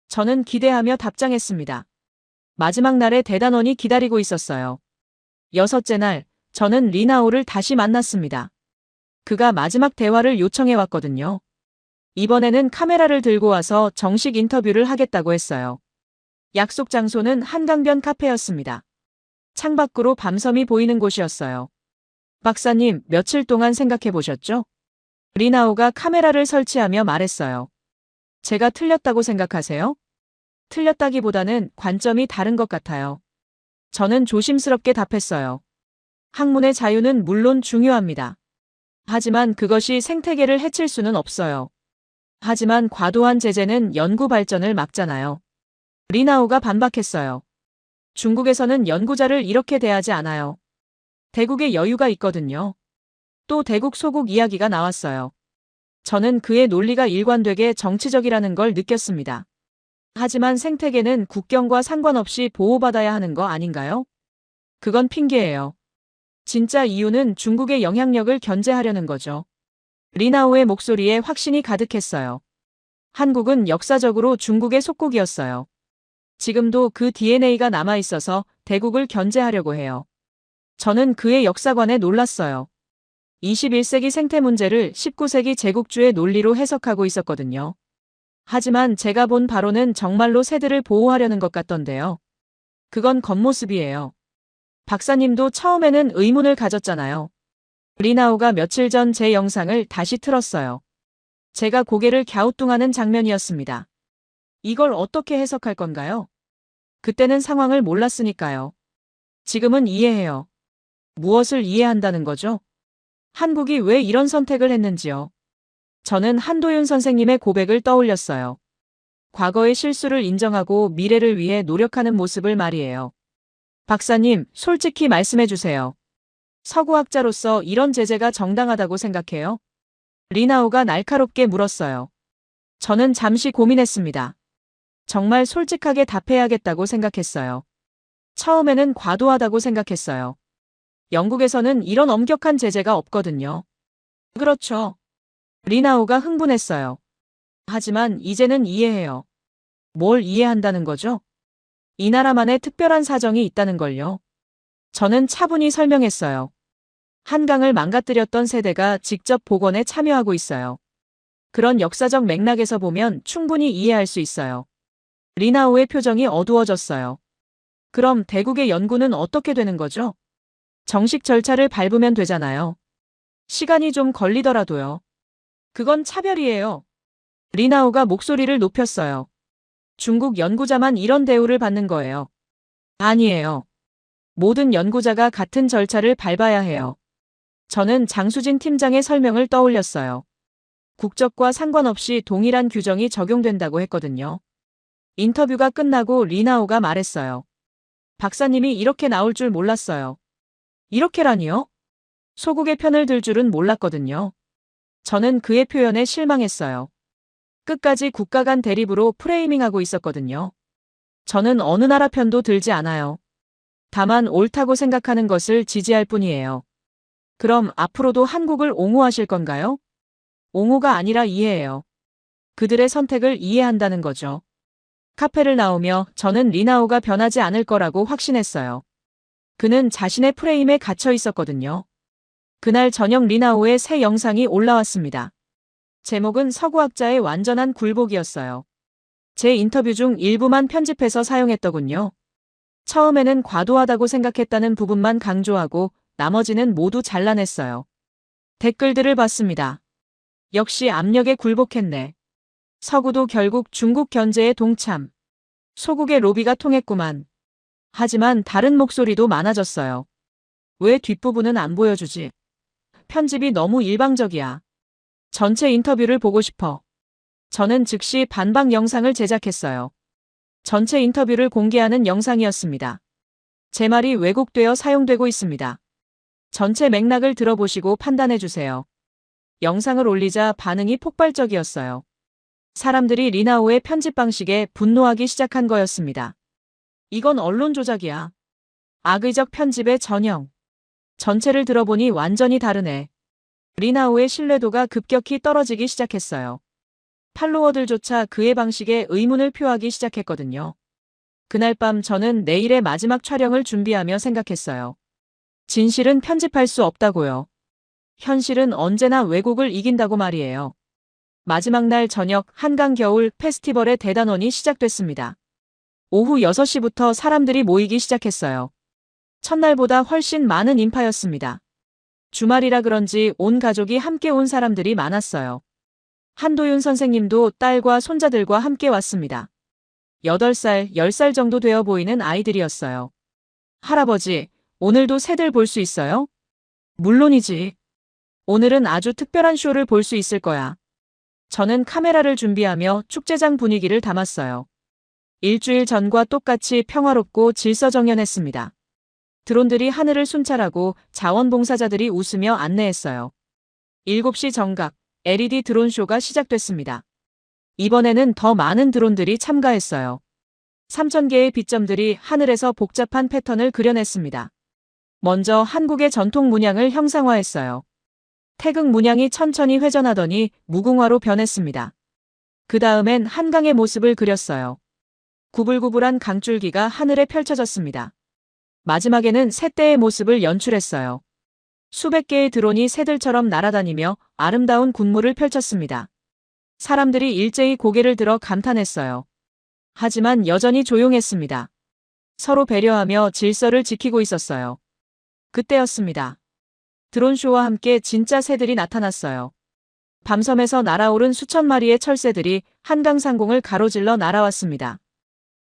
저는 기대하며 답장했습니다. 마지막 날에 대단원이 기다리고 있었어요. 6째 날, 저는 리나우를 다시 만났습니다. 그가 마지막 대화를 요청해 왔거든요. 이번에는 카메라를 들고 와서 정식 인터뷰를 하겠다고 했어요. 약속 장소는 한강변 카페였습니다. 창밖으로 밤섬이 보이는 곳이었어요. 박사님, 며칠 동안 생각해 보셨죠? 리나우가 카메라를 설치하며 말했어요. 제가 틀렸다고 생각하세요? 틀렸다기보다는 관점이 다른 것 같아요. 저는 조심스럽게 답했어요. 학문의 자유는 물론 중요합니다. 하지만 그것이 생태계를 해칠 수는 없어요. 하지만 과도한 제재는 연구 발전을 막잖아요. 리나우가 반박했어요. 중국에서는 연구자를 이렇게 대하지 않아요. 대국에 여유가 있거든요. 또 대국 소국 이야기가 나왔어요. 저는 그의 논리가 일관되게 정치적이라는 걸 느꼈습니다. 하지만 생태계는 국경과 상관없이 보호받아야 하는 거 아닌가요? 그건 핑계예요. 진짜 이유는 중국의 영향력을 견제하려는 거죠. 리나우의 목소리에 확신이 가득했어요. 한국은 역사적으로 중국의 속국이었어요. 지금도 그 DNA가 남아있어서 대국을 견제하려고 해요. 저는 그의 역사관에 놀랐어요. 21세기 생태 문제를 19세기 제국주의 논리로 해석하고 있었거든요. 하지만 제가 본 바로는 정말로 새들을 보호하려는 것 같던데요. 그건 겉모습이에요. 박사님도 처음에는 의문을 가졌잖아요. 리나우가 며칠 전 제 영상을 다시 틀었어요. 제가 고개를 갸우뚱하는 장면이었습니다. 이걸 어떻게 해석할 건가요? 그때는 상황을 몰랐으니까요. 지금은 이해해요. 무엇을 이해한다는 거죠? 한국이 왜 이런 선택을 했는지요. 저는 한도윤 선생님의 고백을 떠올렸어요. 과거의 실수를 인정하고 미래를 위해 노력하는 모습을 말이에요. 박사님, 솔직히 말씀해 주세요. 서구학자로서 이런 제재가 정당하다고 생각해요? 리나우가 날카롭게 물었어요. 저는 잠시 고민했습니다. 정말 솔직하게 답해야겠다고 생각했어요. 처음에는 과도하다고 생각했어요. 영국에서는 이런 엄격한 제재가 없거든요. 그렇죠. 리나우가 흥분했어요. 하지만 이제는 이해해요. 뭘 이해한다는 거죠? 이 나라만의 특별한 사정이 있다는 걸요. 저는 차분히 설명했어요. 한강을 망가뜨렸던 세대가 직접 복원에 참여하고 있어요. 그런 역사적 맥락에서 보면 충분히 이해할 수 있어요. 리나우의 표정이 어두워졌어요. 그럼 대국의 연구는 어떻게 되는 거죠? 정식 절차를 밟으면 되잖아요. 시간이 좀 걸리더라도요. 그건 차별이에요. 리나오가 목소리를 높였어요. 중국 연구자만 이런 대우를 받는 거예요. 아니에요. 모든 연구자가 같은 절차를 밟아야 해요. 저는 장수진 팀장의 설명을 떠올렸어요. 국적과 상관없이 동일한 규정이 적용된다고 했거든요. 인터뷰가 끝나고 리나오가 말했어요. 박사님이 이렇게 나올 줄 몰랐어요. 이렇게라니요? 소국의 편을 들 줄은 몰랐거든요. 저는 그의 표현에 실망했어요. 끝까지 국가 간 대립으로 프레이밍하고 있었거든요. 저는 어느 나라 편도 들지 않아요. 다만 옳다고 생각하는 것을 지지할 뿐이에요. 그럼 앞으로도 한국을 옹호하실 건가요? 옹호가 아니라 이해해요. 그들의 선택을 이해한다는 거죠. 카페를 나오며 저는 리나오가 변하지 않을 거라고 확신했어요. 그는 자신의 프레임에 갇혀 있었거든요. 그날 저녁 리나오의 새 영상이 올라왔습니다. 제목은 서구학자의 완전한 굴복이었어요. 제 인터뷰 중 일부만 편집해서 사용했더군요. 처음에는 과도하다고 생각했다는 부분만 강조하고 나머지는 모두 잘라냈어요. 댓글들을 봤습니다. 역시 압력에 굴복했네. 서구도 결국 중국 견제에 동참. 소국의 로비가 통했구만. 하지만 다른 목소리도 많아졌어요. 왜 뒷부분은 안 보여주지? 편집이 너무 일방적이야. 전체 인터뷰를 보고 싶어. 저는 즉시 반박 영상을 제작했어요. 전체 인터뷰를 공개하는 영상이었습니다. 제 말이 왜곡되어 사용되고 있습니다. 전체 맥락을 들어보시고 판단해주세요. 영상을 올리자 반응이 폭발적이었어요. 사람들이 리나오의 편집 방식에 분노하기 시작한 거였습니다. 이건 언론 조작이야. 악의적 편집의 전형. 전체를 들어보니 완전히 다르네. 리나오의 신뢰도가 급격히 떨어지기 시작했어요. 팔로워들조차 그의 방식에 의문을 표하기 시작했거든요. 그날 밤 저는 내일의 마지막 촬영을 준비하며 생각했어요. 진실은 편집할 수 없다고요. 현실은 언제나 왜곡을 이긴다고 말이에요. 마지막 날 저녁 한강 겨울 페스티벌의 대단원이 시작됐습니다. 오후 6시부터 사람들이 모이기 시작했어요. 첫날보다 훨씬 많은 인파였습니다. 주말이라 그런지 온 가족이 함께 온 사람들이 많았어요. 한도윤 선생님도 딸과 손자들과 함께 왔습니다. 8살, 10살 정도 되어 보이는 아이들이었어요. 할아버지, 오늘도 새들 볼 수 있어요? 물론이지. 오늘은 아주 특별한 쇼를 볼 수 있을 거야. 저는 카메라를 준비하며 축제장 분위기를 담았어요. 일주일 전과 똑같이 평화롭고 질서정연했습니다. 드론들이 하늘을 순찰하고 자원봉사자들이 웃으며 안내했어요. 7시 정각, LED 드론쇼가 시작됐습니다. 이번에는 더 많은 드론들이 참가했어요. 3,000개의 빛점들이 하늘에서 복잡한 패턴을 그려냈습니다. 먼저 한국의 전통 문양을 형상화했어요. 태극 문양이 천천히 회전하더니 무궁화로 변했습니다. 그 다음엔 한강의 모습을 그렸어요. 구불구불한 강줄기가 하늘에 펼쳐졌습니다. 마지막에는 새떼의 모습을 연출했어요. 수백 개의 드론이 새들처럼 날아다니며 아름다운 군무를 펼쳤습니다. 사람들이 일제히 고개를 들어 감탄했어요. 하지만 여전히 조용했습니다. 서로 배려하며 질서를 지키고 있었어요. 그때였습니다. 드론쇼와 함께 진짜 새들이 나타났어요. 밤섬에서 날아오른 수천 마리의 철새들이 한강 상공을 가로질러 날아왔습니다.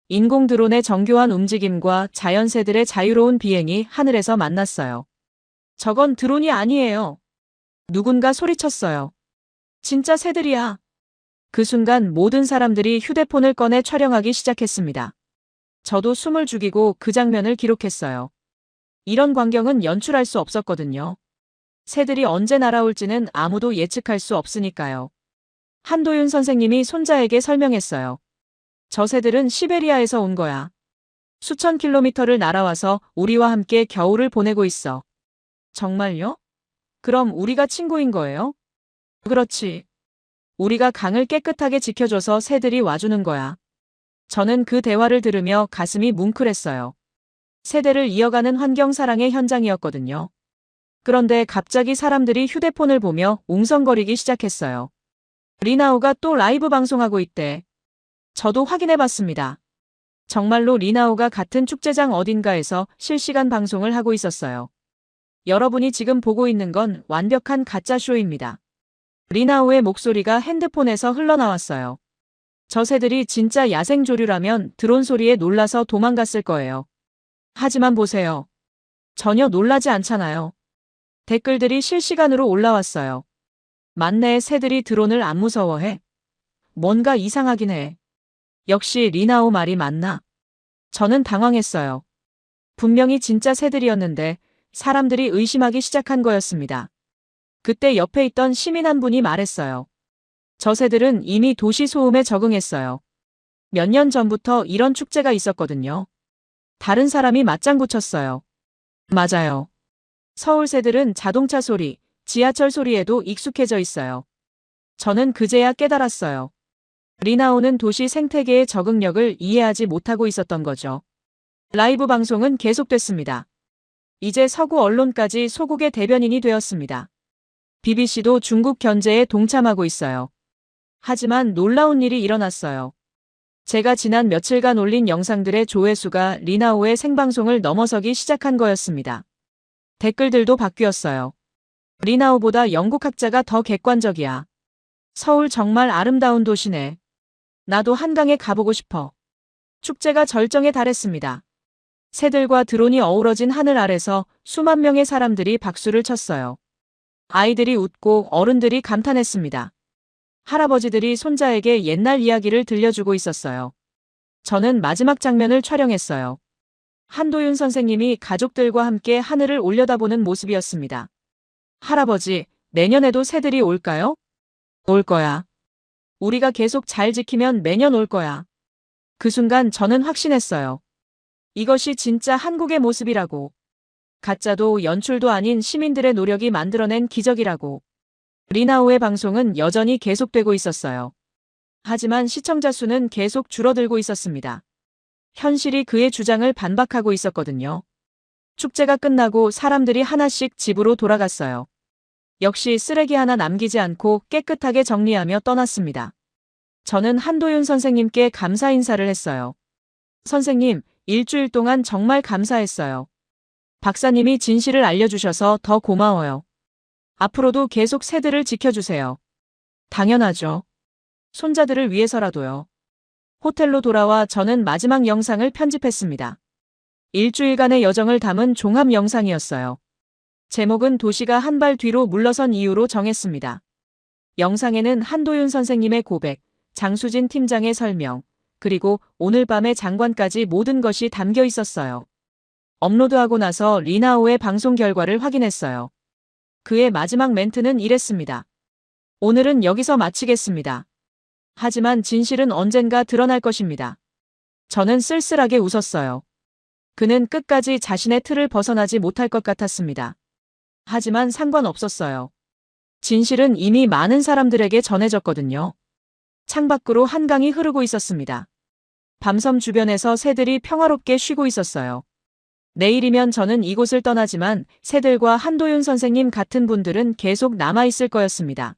인공 드론의 정교한 움직임과 자연새들의 자유로운 비행이 하늘에서 만났어요. 저건 드론이 아니에요. 누군가 소리쳤어요. 진짜 새들이야. 그 순간 모든 사람들이 휴대폰을 꺼내 촬영하기 시작했습니다. 저도 숨을 죽이고 그 장면을 기록했어요. 이런 광경은 연출할 수 없었거든요. 새들이 언제 날아올지는 아무도 예측할 수 없으니까요. 한도윤 선생님이 손자에게 설명했어요. 저 새들은 시베리아에서 온 거야. 수천 킬로미터를 날아와서 우리와 함께 겨울을 보내고 있어. 정말요? 그럼 우리가 친구인 거예요? 그렇지. 우리가 강을 깨끗하게 지켜줘서 새들이 와주는 거야. 저는 그 대화를 들으며 가슴이 뭉클했어요. 세대를 이어가는 환경 사랑의 현장이었거든요. 그런데 갑자기 사람들이 휴대폰을 보며 웅성거리기 시작했어요. 리나오가 또 라이브 방송하고 있대. 저도 확인해봤습니다. 정말로 리나오가 같은 축제장 어딘가에서 실시간 방송을 하고 있었어요. 여러분이 지금 보고 있는 건 완벽한 가짜 쇼입니다. 리나오의 목소리가 핸드폰에서 흘러나왔어요. 저 새들이 진짜 야생조류라면 드론 소리에 놀라서 도망갔을 거예요. 하지만 보세요. 전혀 놀라지 않잖아요. 댓글들이 실시간으로 올라왔어요. 맞네, 새들이 드론을 안 무서워해. 뭔가 이상하긴 해. 역시 리나오 말이 맞나? 저는 당황했어요. 분명히 진짜 새들이었는데 사람들이 의심하기 시작한 거였습니다. 그때 옆에 있던 시민 한 분이 말했어요. 저 새들은 이미 도시 소음에 적응했어요. 몇 년 전부터 이런 축제가 있었거든요. 다른 사람이 맞장구 쳤어요. 맞아요. 서울 새들은 자동차 소리, 지하철 소리에도 익숙해져 있어요. 저는 그제야 깨달았어요. 리나오는 도시 생태계의 적응력을 이해하지 못하고 있었던 거죠. 라이브 방송은 계속됐습니다. 이제 서구 언론까지 소국의 대변인이 되었습니다. BBC도 중국 견제에 동참하고 있어요. 하지만 놀라운 일이 일어났어요. 제가 지난 며칠간 올린 영상들의 조회수가 리나오의 생방송을 넘어서기 시작한 거였습니다. 댓글들도 바뀌었어요. 리나오보다 영국 학자가 더 객관적이야. 서울 정말 아름다운 도시네. 나도 한강에 가보고 싶어. 축제가 절정에 달했습니다. 새들과 드론이 어우러진 하늘 아래서 수만 명의 사람들이 박수를 쳤어요. 아이들이 웃고 어른들이 감탄했습니다. 할아버지들이 손자에게 옛날 이야기를 들려주고 있었어요. 저는 마지막 장면을 촬영했어요. 한도윤 선생님이 가족들과 함께 하늘을 올려다보는 모습이었습니다. 할아버지, 내년에도 새들이 올까요? 올 거야. 우리가 계속 잘 지키면 매년 올 거야. 그 순간 저는 확신했어요. 이것이 진짜 한국의 모습이라고. 가짜도 연출도 아닌 시민들의 노력이 만들어낸 기적이라고. 리나오의 방송은 여전히 계속되고 있었어요. 하지만 시청자 수는 계속 줄어들고 있었습니다. 현실이 그의 주장을 반박하고 있었거든요. 축제가 끝나고 사람들이 하나씩 집으로 돌아갔어요. 역시 쓰레기 하나 남기지 않고 깨끗하게 정리하며 떠났습니다. 저는 한도윤 선생님께 감사 인사를 했어요. 선생님, 일주일 동안 정말 감사했어요. 박사님이 진실을 알려주셔서 더 고마워요. 앞으로도 계속 새들을 지켜주세요. 당연하죠. 손자들을 위해서라도요. 호텔로 돌아와 저는 마지막 영상을 편집했습니다. 일주일간의 여정을 담은 종합 영상이었어요. 제목은 도시가 한 발 뒤로 물러선 이유로 정했습니다. 영상에는 한도윤 선생님의 고백, 장수진 팀장의 설명, 그리고 오늘 밤의 장관까지 모든 것이 담겨 있었어요. 업로드하고 나서 리나오의 방송 결과를 확인했어요. 그의 마지막 멘트는 이랬습니다. 오늘은 여기서 마치겠습니다. 하지만 진실은 언젠가 드러날 것입니다. 저는 쓸쓸하게 웃었어요. 그는 끝까지 자신의 틀을 벗어나지 못할 것 같았습니다. 하지만 상관없었어요. 진실은 이미 많은 사람들에게 전해졌거든요. 창밖으로 한강이 흐르고 있었습니다. 밤섬 주변에서 새들이 평화롭게 쉬고 있었어요. 내일이면 저는 이곳을 떠나지만 새들과 한도윤 선생님 같은 분들은 계속 남아있을 거였습니다.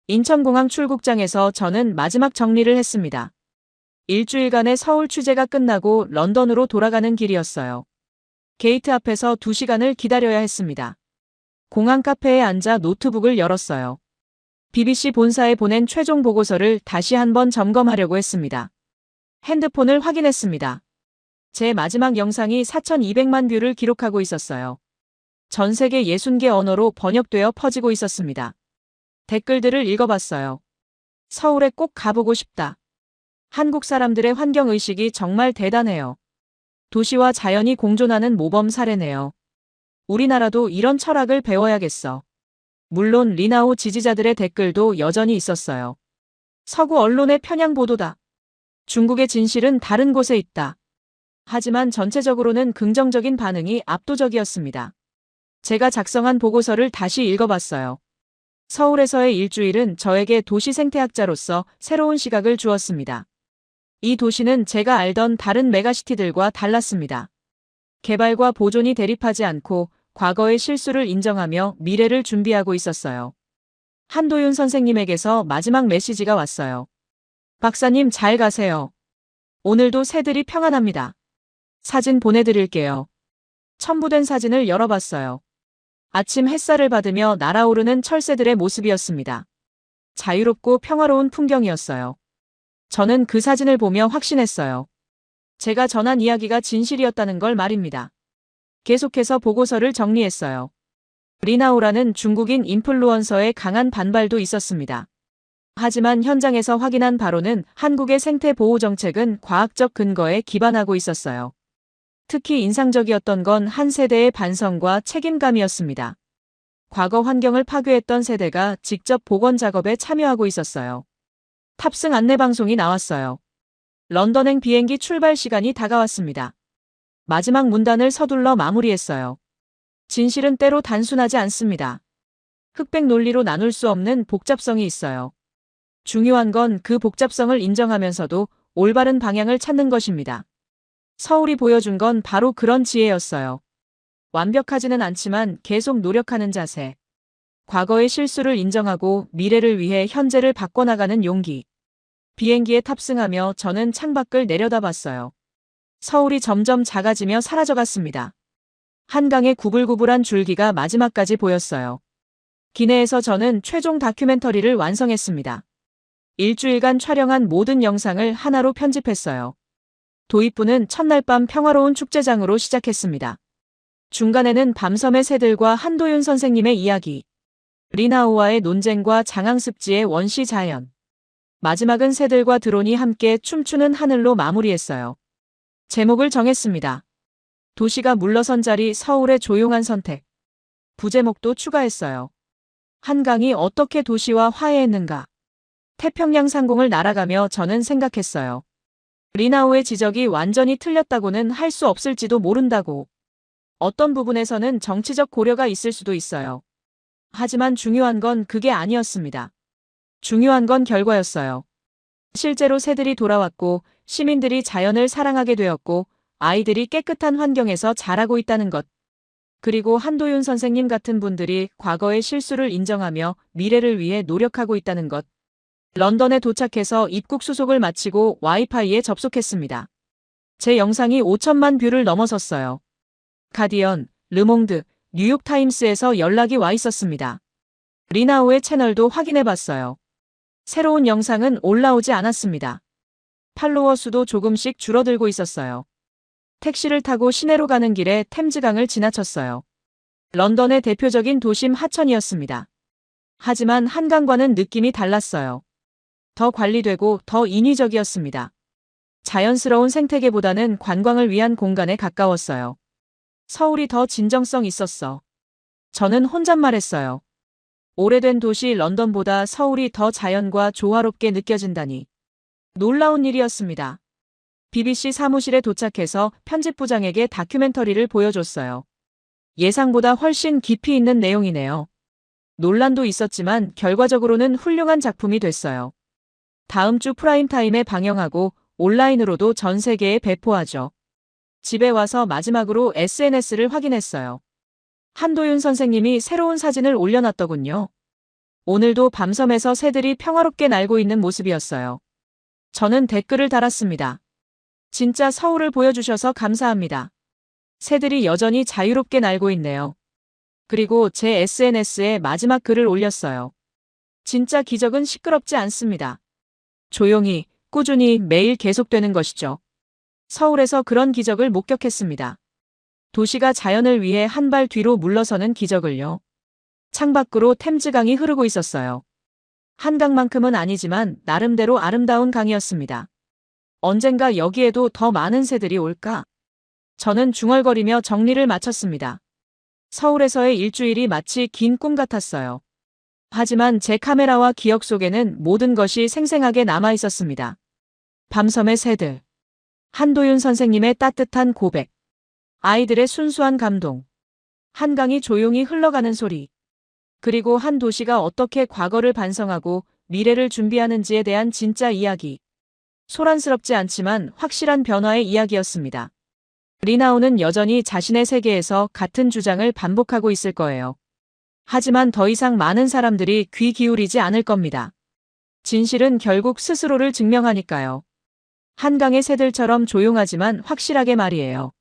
인천공항 출국장에서 저는 마지막 정리를 했습니다. 일주일간의 서울 취재가 끝나고 런던으로 돌아가는 길이었어요. 게이트 앞에서 2시간을 기다려야 했습니다. 공항 카페에 앉아 노트북을 열었어요. BBC 본사에 보낸 최종 보고서를 다시 한번 점검하려고 했습니다. 핸드폰을 확인했습니다. 제 마지막 영상이 4,200만 뷰를 기록하고 있었어요. 전 세계 60개 언어로 번역되어 퍼지고 있었습니다. 댓글들을 읽어봤어요. 서울에 꼭 가보고 싶다. 한국 사람들의 환경의식이 정말 대단해요. 도시와 자연이 공존하는 모범 사례네요. 우리나라도 이런 철학을 배워야겠어. 물론 리나오 지지자들의 댓글도 여전히 있었어요. 서구 언론의 편향 보도다. 중국의 진실은 다른 곳에 있다. 하지만 전체적으로는 긍정적인 반응이 압도적이었습니다. 제가 작성한 보고서를 다시 읽어봤어요. 서울에서의 일주일은 저에게 도시 생태학자로서 새로운 시각을 주었습니다. 이 도시는 제가 알던 다른 메가시티들과 달랐습니다. 개발과 보존이 대립하지 않고 과거의 실수를 인정하며 미래를 준비하고 있었어요. 한도윤 선생님에게서 마지막 메시지가 왔어요. 박사님 잘 가세요. 오늘도 새들이 평안합니다. 사진 보내드릴게요. 첨부된 사진을 열어봤어요. 아침 햇살을 받으며 날아오르는 철새들의 모습이었습니다. 자유롭고 평화로운 풍경이었어요. 저는 그 사진을 보며 확신했어요. 제가 전한 이야기가 진실이었다는 걸 말입니다. 계속해서 보고서를 정리했어요. 리나오라는 중국인 인플루언서의 강한 반발도 있었습니다. 하지만 현장에서 확인한 바로는 한국의 생태 보호 정책은 과학적 근거에 기반하고 있었어요. 특히 인상적이었던 건 한 세대의 반성과 책임감이었습니다. 과거 환경을 파괴했던 세대가 직접 복원 작업에 참여하고 있었어요. 탑승 안내 방송이 나왔어요. 런던행 비행기 출발 시간이 다가왔습니다. 마지막 문단을 서둘러 마무리했어요. 진실은 때로 단순하지 않습니다. 흑백 논리로 나눌 수 없는 복잡성이 있어요. 중요한 건 그 복잡성을 인정하면서도 올바른 방향을 찾는 것입니다. 서울이 보여준 건 바로 그런 지혜였어요. 완벽하지는 않지만 계속 노력하는 자세. 과거의 실수를 인정하고 미래를 위해 현재를 바꿔나가는 용기. 비행기에 탑승하며 저는 창밖을 내려다봤어요. 서울이 점점 작아지며 사라져갔습니다. 한강의 구불구불한 줄기가 마지막까지 보였어요. 기내에서 저는 최종 다큐멘터리를 완성했습니다. 일주일간 촬영한 모든 영상을 하나로 편집했어요. 도입부는 첫날 밤 평화로운 축제장으로 시작했습니다. 중간에는 밤섬의 새들과 한도윤 선생님의 이야기, 리나오와의 논쟁과 장항습지의 원시 자연, 마지막은 새들과 드론이 함께 춤추는 하늘로 마무리했어요. 제목을 정했습니다. 도시가 물러선 자리 서울의 조용한 선택. 부제목도 추가했어요. 한강이 어떻게 도시와 화해했는가. 태평양 상공을 날아가며 저는 생각했어요. 리나오의 지적이 완전히 틀렸다고는 할 수 없을지도 모른다고. 어떤 부분에서는 정치적 고려가 있을 수도 있어요. 하지만 중요한 건 그게 아니었습니다. 중요한 건 결과였어요. 실제로 새들이 돌아왔고 시민들이 자연을 사랑하게 되었고 아이들이 깨끗한 환경에서 자라고 있다는 것. 그리고 한도윤 선생님 같은 분들이 과거의 실수를 인정하며 미래를 위해 노력하고 있다는 것. 런던에 도착해서 입국 수속을 마치고 와이파이에 접속했습니다. 제 영상이 5천만 뷰를 넘어섰어요. 가디언, 르몽드, 뉴욕타임스에서 연락이 와 있었습니다. 리나오의 채널도 확인해봤어요. 새로운 영상은 올라오지 않았습니다. 팔로워 수도 조금씩 줄어들고 있었어요. 택시를 타고 시내로 가는 길에 템즈강을 지나쳤어요. 런던의 대표적인 도심 하천이었습니다. 하지만 한강과는 느낌이 달랐어요. 더 관리되고 더 인위적이었습니다. 자연스러운 생태계보다는 관광을 위한 공간에 가까웠어요. 서울이 더 진정성 있었어. 저는 혼잣말했어요. 오래된 도시 런던보다 서울이 더 자연과 조화롭게 느껴진다니. 놀라운 일이었습니다. BBC 사무실에 도착해서 편집부장에게 다큐멘터리를 보여줬어요. 예상보다 훨씬 깊이 있는 내용이네요. 논란도 있었지만 결과적으로는 훌륭한 작품이 됐어요. 다음 주 프라임타임에 방영하고 온라인으로도 전 세계에 배포하죠. 집에 와서 마지막으로 SNS를 확인했어요. 한도윤 선생님이 새로운 사진을 올려놨더군요. 오늘도 밤섬에서 새들이 평화롭게 날고 있는 모습이었어요. 저는 댓글을 달았습니다. 진짜 서울을 보여주셔서 감사합니다. 새들이 여전히 자유롭게 날고 있네요. 그리고 제 SNS에 마지막 글을 올렸어요. 진짜 기적은 시끄럽지 않습니다. 조용히, 꾸준히 매일 계속되는 것이죠. 서울에서 그런 기적을 목격했습니다. 도시가 자연을 위해 한 발 뒤로 물러서는 기적을요. 창밖으로 템즈강이 흐르고 있었어요. 한강만큼은 아니지만 나름대로 아름다운 강이었습니다. 언젠가 여기에도 더 많은 새들이 올까? 저는 중얼거리며 정리를 마쳤습니다. 서울에서의 일주일이 마치 긴 꿈 같았어요. 하지만 제 카메라와 기억 속에는 모든 것이 생생하게 남아 있었습니다. 밤섬의 새들, 한도윤 선생님의 따뜻한 고백, 아이들의 순수한 감동, 한강이 조용히 흘러가는 소리, 그리고 한 도시가 어떻게 과거를 반성하고 미래를 준비하는지에 대한 진짜 이야기. 소란스럽지 않지만 확실한 변화의 이야기였습니다. 리나오는 여전히 자신의 세계에서 같은 주장을 반복하고 있을 거예요. 하지만 더 이상 많은 사람들이 귀 기울이지 않을 겁니다. 진실은 결국 스스로를 증명하니까요. 한강의 새들처럼 조용하지만 확실하게 말이에요.